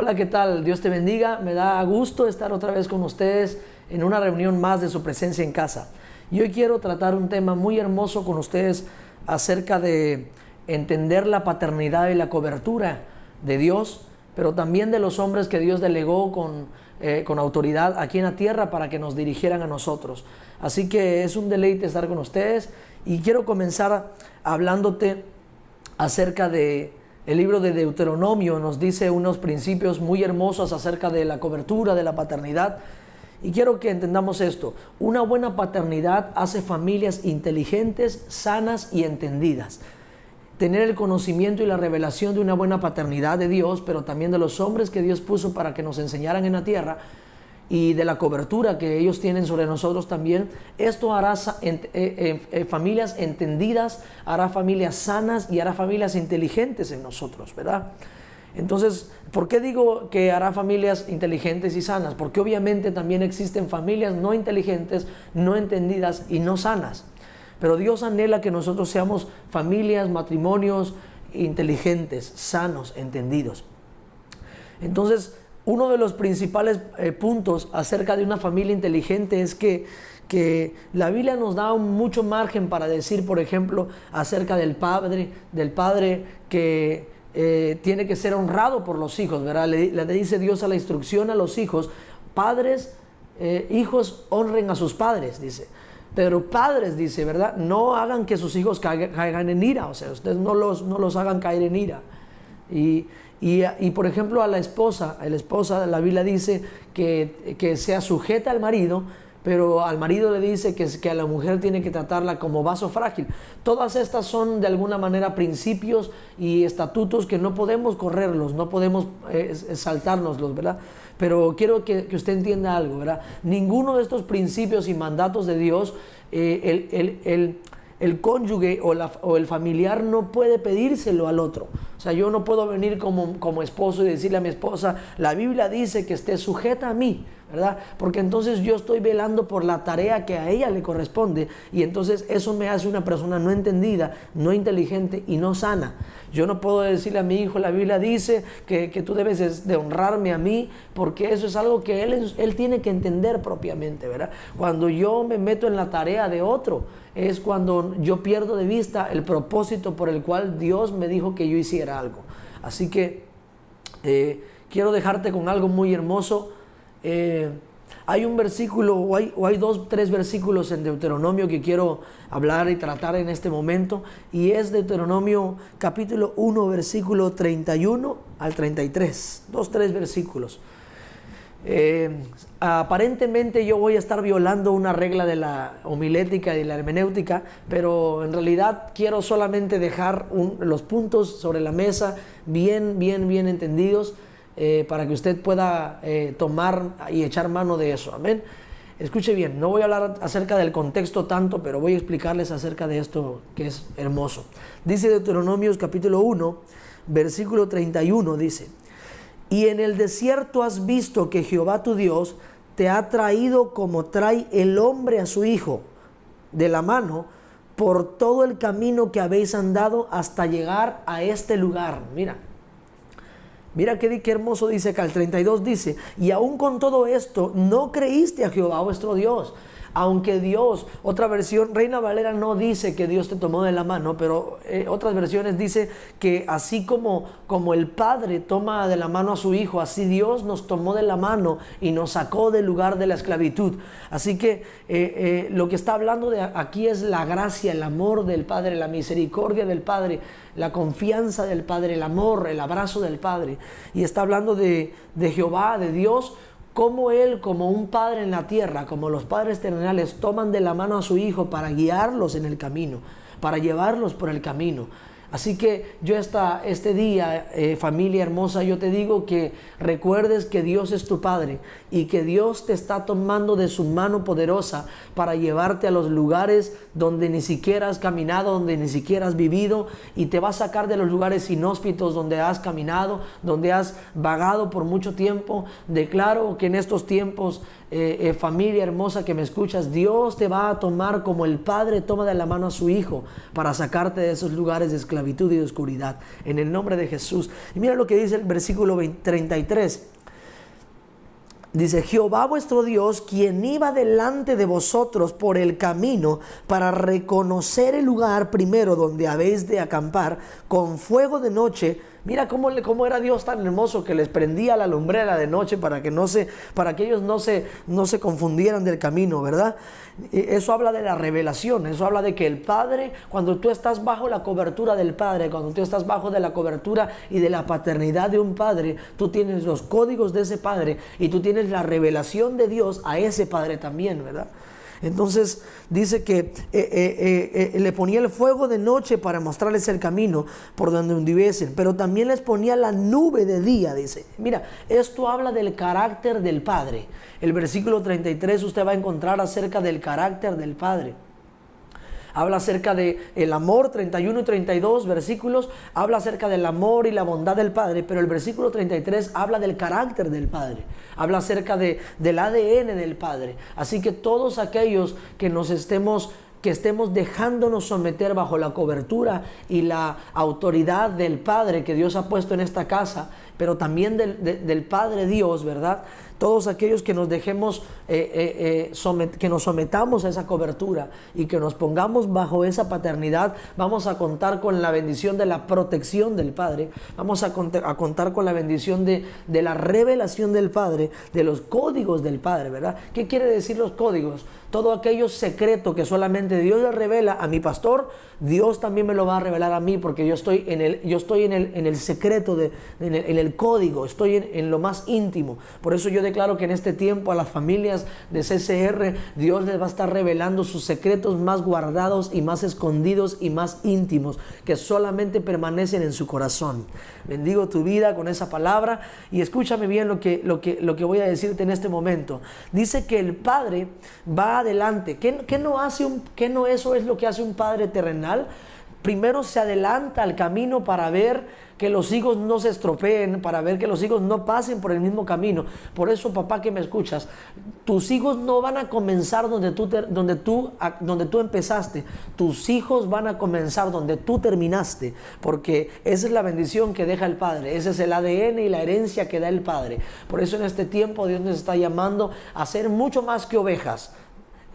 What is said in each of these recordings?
Hola, ¿qué tal? Dios te bendiga. Me da gusto estar otra vez con ustedes en una reunión más de su presencia en casa. Y hoy quiero tratar un tema muy hermoso con ustedes acerca de entender la paternidad y la cobertura de Dios, pero también de los hombres que Dios delegó con autoridad aquí en la tierra para que nos dirigieran a nosotros. Así que es un deleite estar con ustedes y quiero comenzar hablándote acerca de el libro de Deuteronomio. Nos dice unos principios muy hermosos acerca de la cobertura, de la paternidad. Y quiero que entendamos esto. Una buena paternidad hace familias inteligentes, sanas y entendidas. Tener el conocimiento y la revelación de una buena paternidad de Dios, pero también de los hombres que Dios puso para que nos enseñaran en la tierra, y de la cobertura que ellos tienen sobre nosotros también, esto hará familias entendidas, hará familias sanas y hará familias inteligentes en nosotros, ¿verdad? Entonces, ¿por qué digo que hará familias inteligentes y sanas? Porque obviamente también existen familias no inteligentes, no entendidas y no sanas. Pero Dios anhela que nosotros seamos familias, matrimonios inteligentes, sanos, entendidos. Entonces, uno de los principales puntos acerca de una familia inteligente es que la Biblia nos da mucho margen para decir, por ejemplo, acerca del padre que tiene que ser honrado por los hijos, ¿verdad? Le dice Dios a la instrucción a los hijos: padres, hijos honren a sus padres, dice. Pero padres, dice, ¿verdad? No hagan que sus hijos caigan en ira, o sea, ustedes no los hagan caer en ira. Y por ejemplo, a la esposa, la Biblia dice que sea sujeta al marido, pero al marido le dice que a la mujer tiene que tratarla como vaso frágil. Todas estas son de alguna manera principios y estatutos que no podemos correrlos, no podemos saltárnoslos, ¿verdad? Pero quiero que usted entienda algo, ¿verdad? Ninguno de estos principios y mandatos de Dios, el cónyuge o el familiar no puede pedírselo al otro. O sea, yo no puedo venir como esposo y decirle a mi esposa: la Biblia dice que esté sujeta a mí, ¿verdad? Porque entonces yo estoy velando por la tarea que a ella le corresponde, y entonces eso me hace una persona no entendida, no inteligente y no sana. Yo no puedo decirle a mi hijo: la Biblia dice que tú debes de honrarme a mí, porque eso es algo que él tiene que entender propiamente, ¿verdad? Cuando yo me meto en la tarea de otro, es cuando yo pierdo de vista el propósito por el cual Dios me dijo que yo hiciera algo. Así que quiero dejarte con algo muy hermoso. Hay un versículo o hay tres versículos en Deuteronomio que quiero hablar y tratar en este momento, y es Deuteronomio capítulo 1 versículo 31 al 33, tres versículos. Aparentemente yo voy a estar violando una regla de la homilética y la hermenéutica, pero en realidad quiero solamente dejar los puntos sobre la mesa bien entendidos, para que usted pueda tomar y echar mano de eso. Amén. Escuche bien, no voy a hablar acerca del contexto tanto, pero voy a explicarles acerca de esto que es hermoso. Dice Deuteronomios capítulo 1 versículo 31, dice: y en el desierto has visto que Jehová tu Dios te ha traído como trae el hombre a su hijo de la mano por todo el camino que habéis andado hasta llegar a este lugar. Mira qué hermoso dice acá. El 32 dice: y aún con todo esto no creíste a Jehová vuestro Dios. Aunque Dios, otra versión, Reina Valera, no dice que Dios te tomó de la mano, pero otras versiones dice que así como el padre toma de la mano a su hijo, así Dios nos tomó de la mano y nos sacó del lugar de la esclavitud. Así que lo que está hablando de aquí es la gracia, el amor del Padre, la misericordia del Padre, la confianza del Padre, el amor, el abrazo del Padre. Y está hablando de Jehová, de Dios, como Él, como un padre en la tierra, como los padres terrenales, toman de la mano a su hijo para guiarlos en el camino, para llevarlos por el camino. Así que yo este día, familia hermosa, yo te digo que recuerdes que Dios es tu Padre y que Dios te está tomando de su mano poderosa para llevarte a los lugares donde ni siquiera has caminado, donde ni siquiera has vivido, y te va a sacar de los lugares inhóspitos donde has caminado, donde has vagado por mucho tiempo. Declaro que en estos tiempos familia hermosa que me escuchas, Dios te va a tomar como el Padre toma de la mano a su Hijo para sacarte de esos lugares de esclavitud y de oscuridad, en el nombre de Jesús. Y mira lo que dice el versículo 33. Dice: Jehová vuestro Dios, quien iba delante de vosotros por el camino para reconocer el lugar primero donde habéis de acampar, con fuego de noche. Mira cómo era Dios tan hermoso, que les prendía la lumbrera de noche para que ellos no se confundieran del camino, ¿verdad? Eso habla de la revelación, eso habla de que el Padre, cuando tú estás bajo la cobertura del Padre, cuando tú estás bajo de la cobertura y de la paternidad de un Padre, tú tienes los códigos de ese Padre y tú tienes la revelación de Dios a ese Padre también, ¿verdad? Entonces dice que le ponía el fuego de noche para mostrarles el camino por donde anduviesen, pero también les ponía la nube de día, dice. Mira, esto habla del carácter del Padre. El versículo 33 usted va a encontrar acerca del carácter del Padre. Habla acerca de el amor, 31 y 32 versículos, habla acerca del amor y la bondad del Padre, pero el versículo 33 habla del carácter del Padre, habla acerca del ADN del Padre. Así que todos aquellos que estemos dejándonos someter bajo la cobertura y la autoridad del Padre que Dios ha puesto en esta casa, pero también del Padre Dios, ¿verdad? Todos aquellos que nos dejemos, que nos sometamos a esa cobertura y que nos pongamos bajo esa paternidad, vamos a contar con la bendición de la protección del Padre, vamos a contar con la bendición de la revelación del Padre, de los códigos del Padre, ¿verdad? ¿Qué quiere decir los códigos? Todo aquello secreto que solamente Dios le revela a mi pastor, Dios también me lo va a revelar a mí, porque yo estoy en el secreto, en el código, estoy en lo más íntimo. Por eso yo declaro que en este tiempo a las familias de CCR, Dios les va a estar revelando sus secretos más guardados y más escondidos y más íntimos, que solamente permanecen en su corazón. Bendigo tu vida con esa palabra y escúchame bien lo que voy a decirte en este momento. Dice que el Padre va adelante. ¿Qué no eso es lo que hace un Padre terrenal? Primero se adelanta al camino para ver que los hijos no se estropeen, para ver que los hijos no pasen por el mismo camino. Por eso, papá que me escuchas, tus hijos no van a comenzar donde tú empezaste. Tus hijos van a comenzar donde tú terminaste, porque esa es la bendición que deja el Padre. Ese es el ADN y la herencia que da el Padre. Por eso en este tiempo Dios nos está llamando a ser mucho más que ovejas.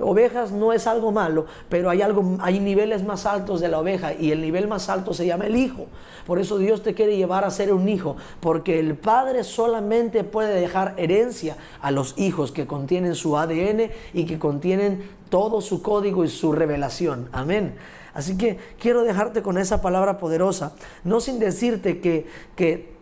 Ovejas no es algo malo, pero hay niveles más altos de la oveja, y el nivel más alto se llama el hijo. Por eso Dios te quiere llevar a ser un hijo, porque el Padre solamente puede dejar herencia a los hijos que contienen su ADN y que contienen todo su código y su revelación. Amén. Así que quiero dejarte con esa palabra poderosa, no sin decirte que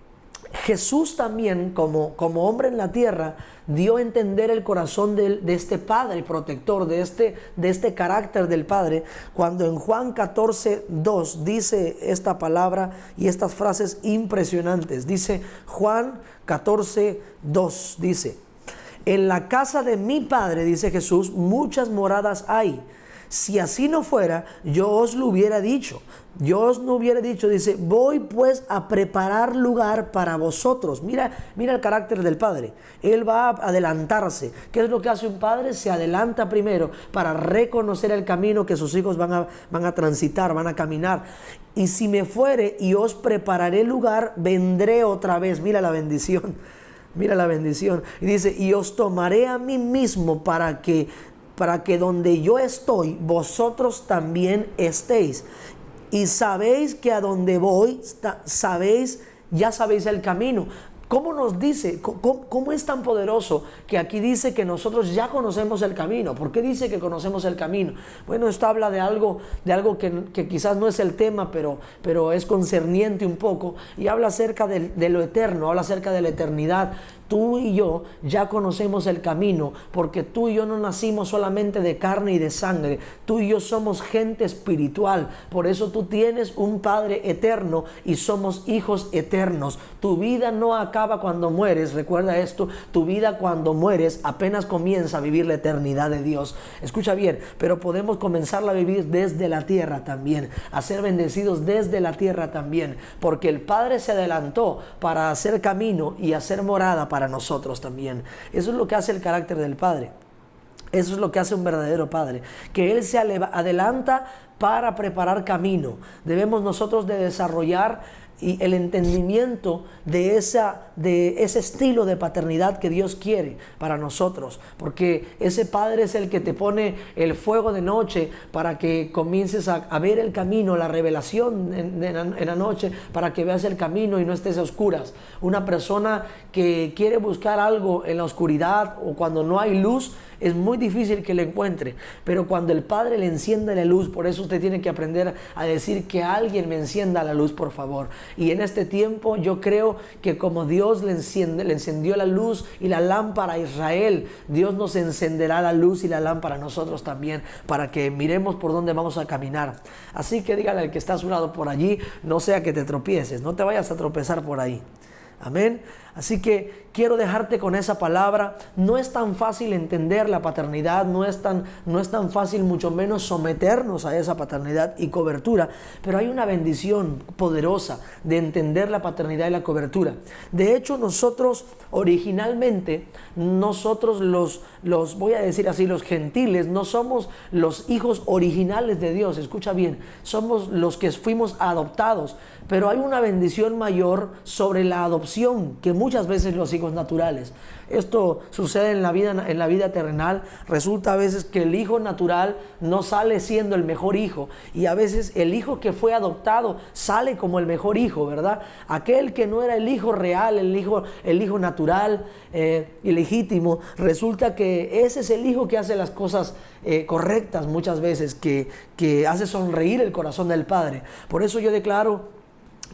Jesús también, como hombre en la tierra, dio a entender el corazón de este Padre protector, de este carácter del Padre, cuando en Juan 14:2 dice esta palabra y estas frases impresionantes. Dice Juan 14:2, dice: en la casa de mi Padre, dice Jesús, muchas moradas hay. Si así no fuera, yo os lo hubiera dicho. Yo os no hubiera dicho, dice, voy pues a preparar lugar para vosotros. Mira el carácter del Padre. Él va a adelantarse. ¿Qué es lo que hace un padre? Se adelanta primero para reconocer el camino que sus hijos van a transitar, van a caminar. Y si me fuere y os prepararé lugar, vendré otra vez. Mira la bendición. Mira la bendición. Y dice, y os tomaré a mí mismo para que donde yo estoy, vosotros también estéis. Y sabéis que a donde voy, ya sabéis el camino. ¿Cómo nos dice? ¿Cómo es tan poderoso que aquí dice que nosotros ya conocemos el camino? ¿Por qué dice que conocemos el camino? Bueno, esto habla de algo que quizás no es el tema, pero es concerniente un poco. Y habla acerca de lo eterno, habla acerca de la eternidad. Tú y yo ya conocemos el camino, porque tú y yo no nacimos solamente de carne y de sangre. Tú y yo somos gente espiritual. Por eso tú tienes un Padre eterno y somos hijos eternos. Tu vida no acaba cuando mueres. Recuerda esto, tu vida cuando mueres apenas comienza a vivir la eternidad de Dios. Escucha bien, pero podemos comenzarla a vivir desde la tierra también, a ser bendecidos desde la tierra también, porque el Padre se adelantó para hacer camino y hacer morada para para nosotros también. Eso es lo que hace el carácter del Padre. Eso es lo que hace un verdadero padre, que Él se adelanta para preparar camino. Debemos nosotros de desarrollar el entendimiento de ese estilo de paternidad que Dios quiere para nosotros, porque ese padre es el que te pone el fuego de noche para que comiences a ver el camino, la revelación en la noche, para que veas el camino y no estés a oscuras. Una persona que quiere buscar algo en la oscuridad o cuando no hay luz, es muy difícil que lo encuentre, pero cuando el Padre le enciende la luz, por eso usted tiene que aprender a decir que alguien me encienda la luz, por favor. Y en este tiempo yo creo que como Dios le encendió la luz y la lámpara a Israel, Dios nos encenderá la luz y la lámpara a nosotros también, para que miremos por dónde vamos a caminar. Así que dígale al que está a su lado por allí, no sea que te tropieces, no te vayas a tropezar por ahí. Amén. Así que quiero dejarte con esa palabra. No es tan fácil entender la paternidad, no es tan fácil mucho menos someternos a esa paternidad y cobertura, pero hay una bendición poderosa de entender la paternidad y la cobertura. De hecho, nosotros originalmente, los voy a decir así, los gentiles, no somos los hijos originales de Dios, escucha bien, somos los que fuimos adoptados, pero hay una bendición mayor sobre la adopción que muchas veces los hijos naturales. Esto sucede en la vida terrenal. Resulta a veces que el hijo natural no sale siendo el mejor hijo, y a veces el hijo que fue adoptado sale como el mejor hijo, ¿verdad? Aquel que no era el hijo real, el hijo natural y legítimo, resulta que ese es el hijo que hace las cosas correctas muchas veces, que hace sonreír el corazón del Padre. Por eso yo declaro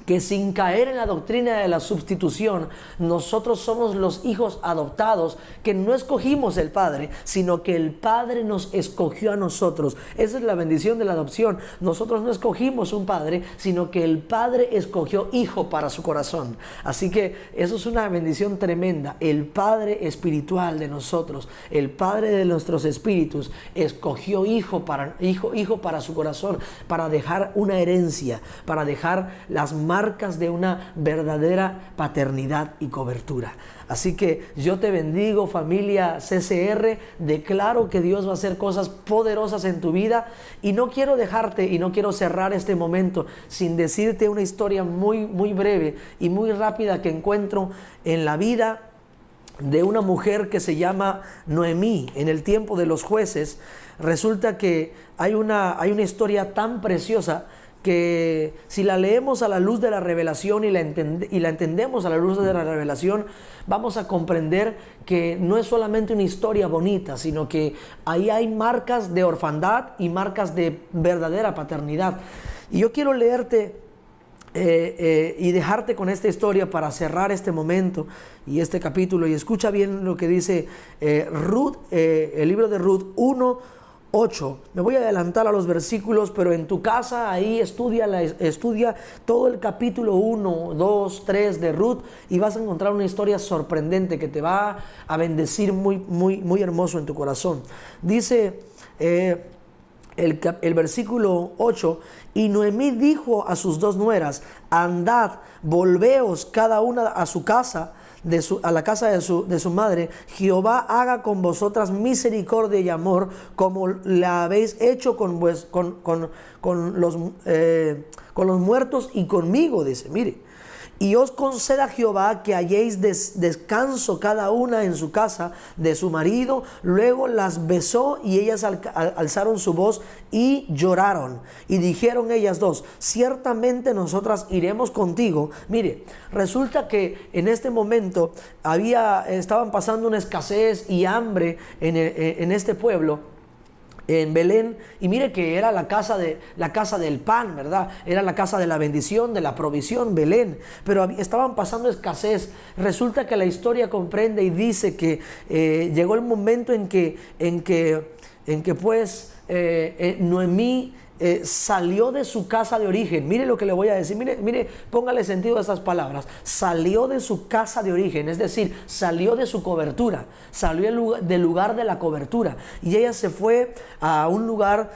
que sin caer en la doctrina de la sustitución, nosotros somos los hijos adoptados, que no escogimos el Padre, sino que el Padre nos escogió a nosotros. Esa es la bendición de la adopción. Nosotros no escogimos un Padre, sino que el Padre escogió hijo para su corazón. Así que eso es una bendición tremenda. El Padre espiritual de nosotros, el Padre de nuestros espíritus, escogió hijo para su corazón, para dejar una herencia, para dejar las marcas de una verdadera paternidad y cobertura. Así que yo te bendigo, familia CCR, declaro que Dios va a hacer cosas poderosas en tu vida, y no quiero dejarte y no quiero cerrar este momento sin decirte una historia muy, muy breve y muy rápida que encuentro en la vida de una mujer que se llama Noemí. En el tiempo de los jueces, resulta que hay una historia tan preciosa que si la leemos a la luz de la revelación y la entendemos a la luz de la revelación, vamos a comprender que no es solamente una historia bonita, sino que ahí hay marcas de orfandad y marcas de verdadera paternidad. Y yo quiero leerte y dejarte con esta historia para cerrar este momento y este capítulo. Y escucha bien lo que dice Ruth, el libro de Ruth 1:8. Me voy a adelantar a los versículos, pero en tu casa ahí estudia todo el capítulo 1, 2, 3 de Ruth, y vas a encontrar una historia sorprendente que te va a bendecir muy, muy, muy hermoso en tu corazón. Dice el versículo 8: y Noemí dijo a sus dos nueras: andad, volveos cada una a su casa, a la casa de su madre. Jehová haga con vosotras misericordia y amor, como la habéis hecho con los muertos y conmigo. Dice, mire, y os conceda Jehová que halléis descanso cada una en su casa de su marido. Luego las besó, y ellas alzaron su voz y lloraron. Y dijeron ellas dos: ciertamente nosotras iremos contigo. Mire, resulta que en este momento estaban pasando una escasez y hambre en este pueblo, en Belén, y mire que era la casa del pan, ¿verdad? Era la casa de la bendición, de la provisión, Belén, pero estaban pasando escasez. Resulta que la historia comprende y dice que llegó el momento en que pues Noemí salió de su casa de origen. Mire lo que le voy a decir, mire, póngale sentido a estas palabras. Salió de su casa de origen, es decir, salió de su cobertura, salió del lugar de la cobertura. Y ella se fue a un lugar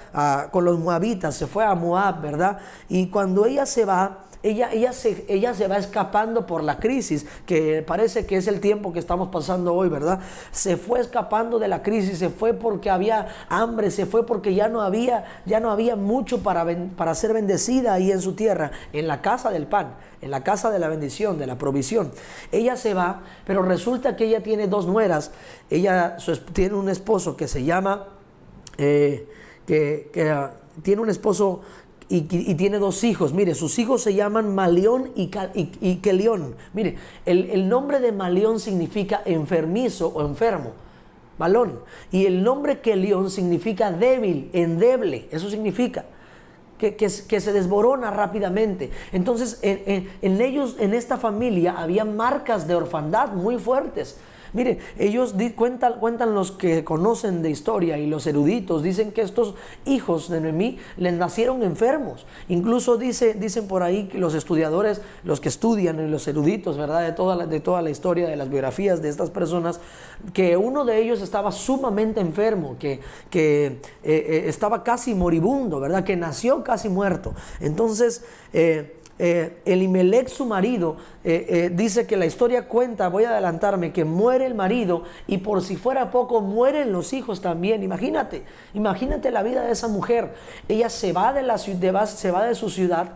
con los moabitas, se fue a Moab, ¿verdad? Y cuando ella se va, ella se va escapando por la crisis, que parece que es el tiempo que estamos pasando hoy, ¿verdad? Se fue escapando de la crisis, se fue porque había hambre, se fue porque ya no había mucho para ser bendecida ahí en su tierra, en la casa del pan, en la casa de la bendición, de la provisión. Ella se va, pero resulta que ella tiene dos nueras. Ella tiene un esposo que se llama, tiene un esposo y tiene dos hijos. Mire, sus hijos se llaman Malión y Kelión. Mire, el nombre de Malión significa enfermizo o enfermo, Malón. Y el nombre Kelión significa débil, endeble. Eso significa que se desborona rápidamente. Entonces, en ellos, en esta familia, había marcas de orfandad muy fuertes. Mire, ellos cuentan los que conocen de historia y los eruditos, dicen que estos hijos de Noemí les nacieron enfermos. Incluso dicen por ahí que los estudiadores, los que estudian, los eruditos, ¿verdad? De toda la historia, de las biografías de estas personas, que uno de ellos estaba sumamente enfermo, que estaba casi moribundo, ¿verdad? Que nació casi muerto. Entonces, Elimelech, su marido, dice que la historia cuenta, voy a adelantarme, que muere el marido y por si fuera poco mueren los hijos también. Imagínate la vida de esa mujer. Ella se va de su ciudad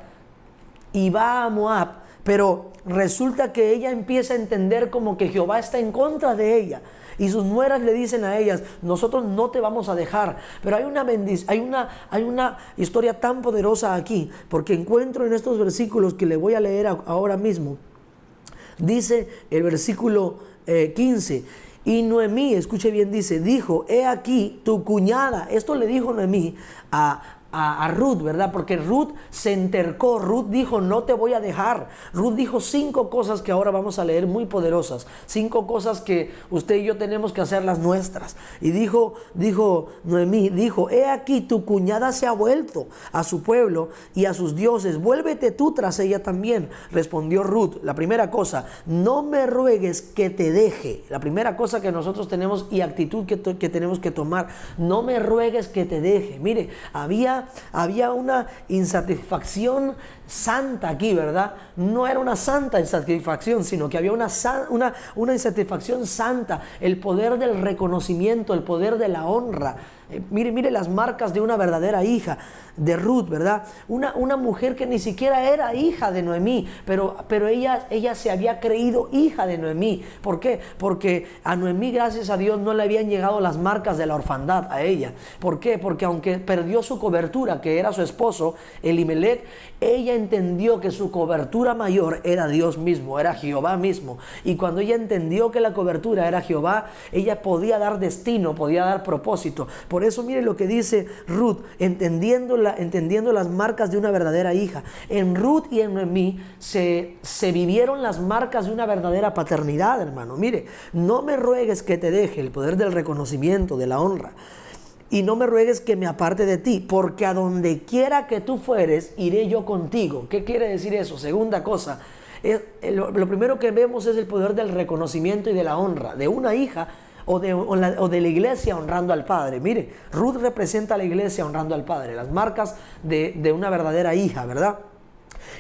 y va a Moab, pero resulta que ella empieza a entender como que Jehová está en contra de ella. Y sus nueras le dicen a ellas: nosotros no te vamos a dejar. Pero hay una historia tan poderosa aquí, porque encuentro en estos versículos que le voy a leer ahora mismo. Dice el versículo 15: y Noemí, escuche bien, dijo: he aquí tu cuñada. Esto le dijo Noemí a Ruth, ¿verdad? Porque Ruth se entercó. Ruth dijo: no te voy a dejar. Ruth dijo 5 cosas que ahora vamos a leer, muy poderosas. 5 cosas que usted y yo tenemos que hacer las nuestras. Y dijo Noemí, he aquí tu cuñada se ha vuelto a su pueblo y a sus dioses. Vuélvete tú tras ella también. Respondió Ruth. La primera cosa: no me ruegues que te deje. La primera cosa que nosotros tenemos y actitud que tenemos que tomar: no me ruegues que te deje. Mire, había una insatisfacción santa aquí, ¿verdad? No era una santa insatisfacción, sino que había una insatisfacción santa, el poder del reconocimiento, el poder de la honra. Mire las marcas de una verdadera hija de Ruth, ¿verdad? Una mujer que ni siquiera era hija de Noemí, pero ella se había creído hija de Noemí. ¿Por qué? Porque a Noemí, gracias a Dios, no le habían llegado las marcas de la orfandad a ella. ¿Por qué? Porque aunque perdió su cobertura, que era su esposo Elimelech, ella entendió que su cobertura mayor era Dios mismo, era Jehová mismo. Y cuando ella entendió que la cobertura era Jehová, ella podía dar destino, podía dar propósito. Por eso mire lo que dice Ruth, entendiendo las marcas de una verdadera hija. En Ruth y en Noemí se vivieron las marcas de una verdadera paternidad, hermano. Mire, no me ruegues que te deje, el poder del reconocimiento, de la honra. Y no me ruegues que me aparte de ti, porque a donde quiera que tú fueres, iré yo contigo. ¿Qué quiere decir eso? Segunda cosa, lo primero que vemos es el poder del reconocimiento y de la honra, de una hija o de la iglesia honrando al padre. Mire, Ruth representa a la iglesia honrando al padre, las marcas de una verdadera hija, ¿verdad?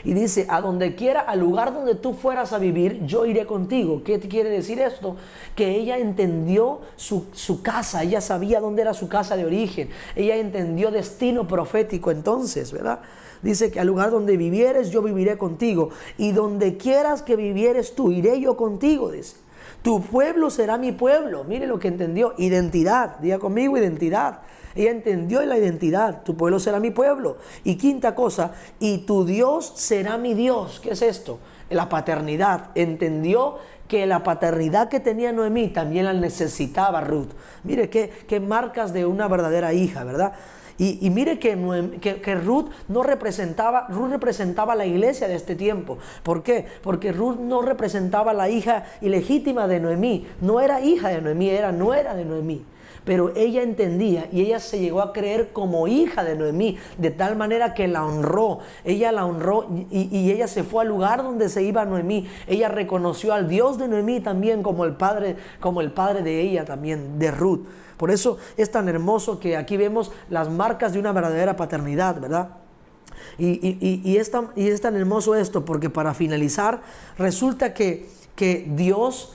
Y dice: a donde quiera, al lugar donde tú fueras a vivir, yo iré contigo. ¿Qué quiere decir esto? Que ella entendió su casa, ella sabía dónde era su casa de origen, ella entendió destino profético entonces, ¿verdad? Dice que al lugar donde vivieres, yo viviré contigo, y donde quieras que vivieres tú, iré yo contigo, dice. Tu pueblo será mi pueblo. Mire lo que entendió: identidad. Diga conmigo: identidad. Ella entendió la identidad: tu pueblo será mi pueblo. Y quinta cosa: y tu Dios será mi Dios. ¿Qué es esto? La paternidad. Entendió que la paternidad que tenía Noemí también la necesitaba Ruth. Mire qué marcas de una verdadera hija, ¿verdad? Y mire que Ruth representaba la iglesia de este tiempo. ¿Por qué? Porque Ruth no representaba la hija ilegítima de Noemí. No era hija de Noemí, era nuera de Noemí. pero ella entendía y ella se llegó a creer como hija de Noemí, de tal manera que la honró. Ella la honró y ella se fue al lugar donde se iba Noemí. Ella reconoció al Dios de Noemí también como el padre de ella también, de Ruth. Por eso es tan hermoso que aquí vemos las marcas de una verdadera paternidad, ¿verdad? Y es tan hermoso esto, porque para finalizar, resulta que Dios,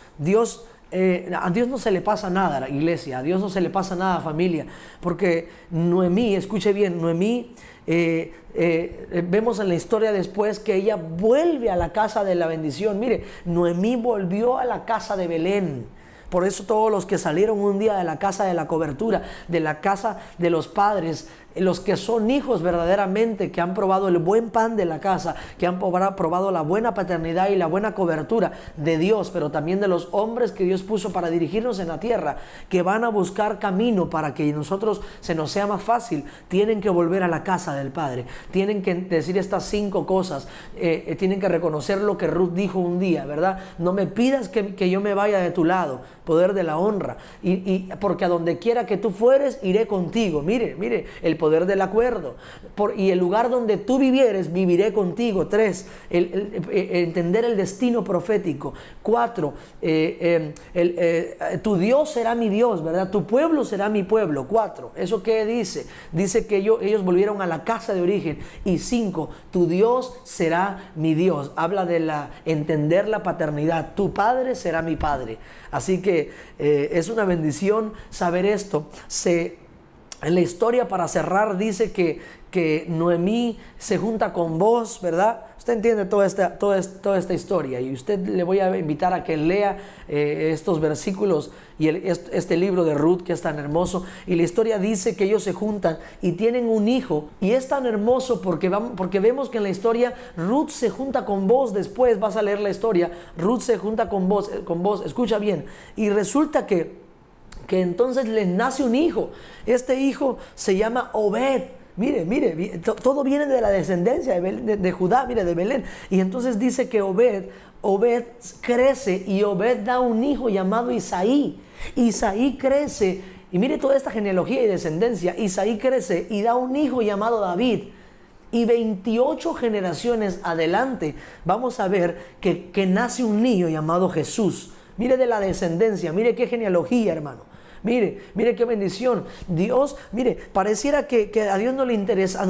a Dios no se le pasa nada, a la iglesia, a Dios no se le pasa nada, familia, porque Noemí, escuche bien, Noemí, vemos en la historia después que ella vuelve a la casa de la bendición. Mire, Noemí volvió a la casa de Belén. Por eso todos los que salieron un día de la casa de la cobertura, de la casa de los padres, los que son hijos verdaderamente, que han probado el buen pan de la casa, que han probado la buena paternidad y la buena cobertura de Dios, pero también de los hombres que Dios puso para dirigirnos en la tierra, que van a buscar camino para que nosotros se nos sea más fácil, tienen que volver a la casa del Padre, tienen que decir estas 5 cosas, tienen que reconocer lo que Ruth dijo un día, ¿verdad? No me pidas que yo me vaya de tu lado, poder de la honra, porque a donde quiera que tú fueres, iré contigo. Mire, el poder del acuerdo. Y el lugar donde tú vivieres, viviré contigo. 3, entender el destino profético. 4, tu Dios será mi Dios, ¿verdad? Tu pueblo será mi pueblo. 4, ¿eso qué dice? Dice que ellos volvieron a la casa de origen. Y 5, tu Dios será mi Dios. Habla de entender la paternidad. Tu padre será mi padre. Así que es una bendición saber esto. En la historia, para cerrar, dice que Noemí se junta con Booz, ¿verdad? Usted entiende toda esta historia, y usted le voy a invitar a que lea estos versículos y este libro de Ruth, que es tan hermoso. Y la historia dice que ellos se juntan y tienen un hijo, y es tan hermoso porque vemos que en la historia Ruth se junta con Booz. Después vas a leer la historia, Ruth se junta con Booz, escucha bien, y resulta que entonces les nace un hijo. Este hijo se llama Obed. Mire, todo viene de la descendencia de Judá, de Belén. Y entonces dice que Obed crece, y Obed da un hijo llamado Isaí. Isaí crece, y mire toda esta genealogía y descendencia. Isaí crece y da un hijo llamado David. Y 28 generaciones adelante vamos a ver que nace un niño llamado Jesús. Mire de la descendencia, mire qué genealogía, hermano. Mire qué bendición. Dios, pareciera que a Dios no le interesa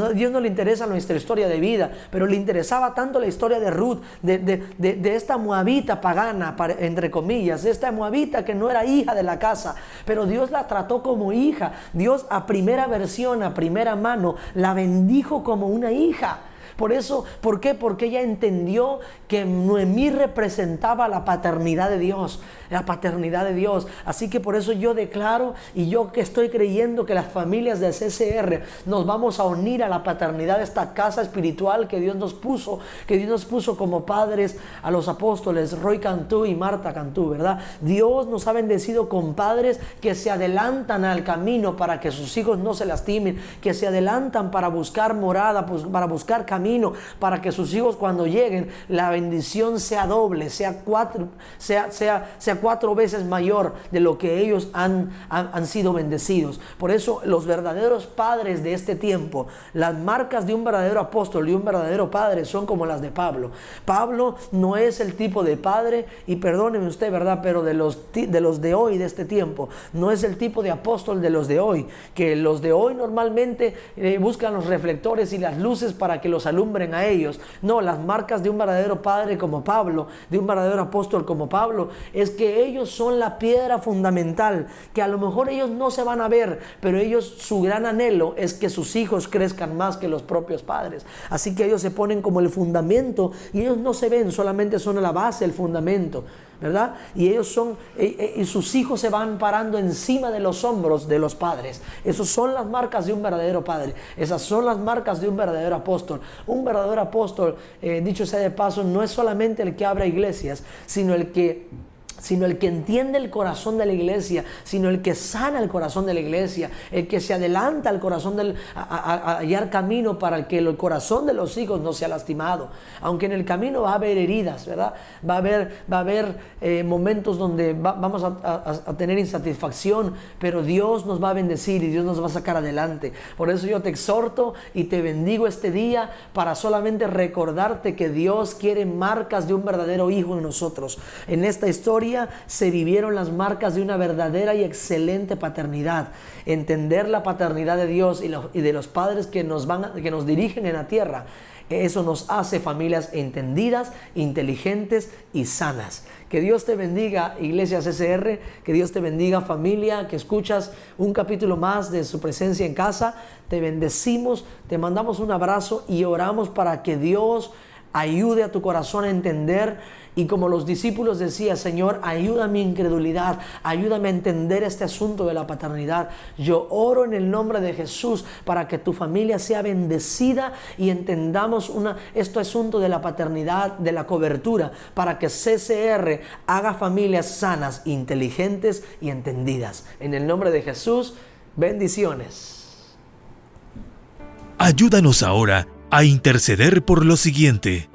nuestra historia de vida, pero le interesaba tanto la historia de Ruth, de esta moabita pagana, entre comillas, de esta moabita que no era hija de la casa, pero Dios la trató como hija. Dios, a primera versión, a primera mano, la bendijo como una hija. Por eso, ¿por qué? Porque ella entendió que Noemí representaba la paternidad de Dios, la paternidad de Dios. Así que por eso yo declaro, y yo que estoy creyendo que las familias de CCR nos vamos a unir a la paternidad de esta casa espiritual que Dios nos puso como padres a los apóstoles Roy Cantú y Marta Cantú, ¿verdad? Dios nos ha bendecido con padres que se adelantan al camino para que sus hijos no se lastimen, que se adelantan para buscar morada, para buscar camino, para que sus hijos, cuando lleguen, la bendición sea doble, sea 4 veces mayor de lo que ellos han sido bendecidos. Por eso los verdaderos padres de este tiempo, las marcas de un verdadero apóstol y un verdadero padre, son como las de Pablo. Pablo no es el tipo de padre, y perdóneme usted, ¿verdad?, pero de los de hoy, de este tiempo, no es el tipo de apóstol de los de hoy, que los de hoy normalmente buscan los reflectores y las luces para que los alumbren a ellos. No, las marcas de un verdadero padre como Pablo, de un verdadero apóstol como Pablo, es que ellos son la piedra fundamental, que a lo mejor ellos no se van a ver, pero su gran anhelo es que sus hijos crezcan más que los propios padres. Así que ellos se ponen como el fundamento, y ellos no se ven, solamente son la base, el fundamento, ¿verdad? Y y sus hijos se van parando encima de los hombros de los padres. Esas son las marcas de un verdadero padre. Esas son las marcas de un verdadero apóstol. Un verdadero apóstol, dicho sea de paso, no es solamente el que abre iglesias, sino el que sino el que entiende el corazón de la iglesia, sino el que sana el corazón de la iglesia, el que se adelanta al corazón a hallar camino para que el corazón de los hijos no sea lastimado. Aunque en el camino va a haber heridas, ¿verdad? Va a haber momentos donde vamos a tener insatisfacción, pero Dios nos va a bendecir y Dios nos va a sacar adelante. Por eso yo te exhorto y te bendigo este día para solamente recordarte que Dios quiere marcas de un verdadero hijo en nosotros. En esta historia se vivieron las marcas de una verdadera y excelente paternidad. Entender la paternidad de Dios y de los padres que nos dirigen en la tierra, eso nos hace familias entendidas, inteligentes y sanas. Que Dios te bendiga, Iglesia CCR, que Dios te bendiga, familia, que escuchas un capítulo más de Su Presencia en Casa. Te bendecimos, te mandamos un abrazo y oramos para que Dios ayude a tu corazón a entender. Y como los discípulos decían, Señor, ayuda a mi incredulidad, ayúdame a entender este asunto de la paternidad. Yo oro en el nombre de Jesús para que tu familia sea bendecida y entendamos este asunto de la paternidad, de la cobertura, para que CCR haga familias sanas, inteligentes y entendidas. En el nombre de Jesús, bendiciones. Ayúdanos ahora a interceder por lo siguiente.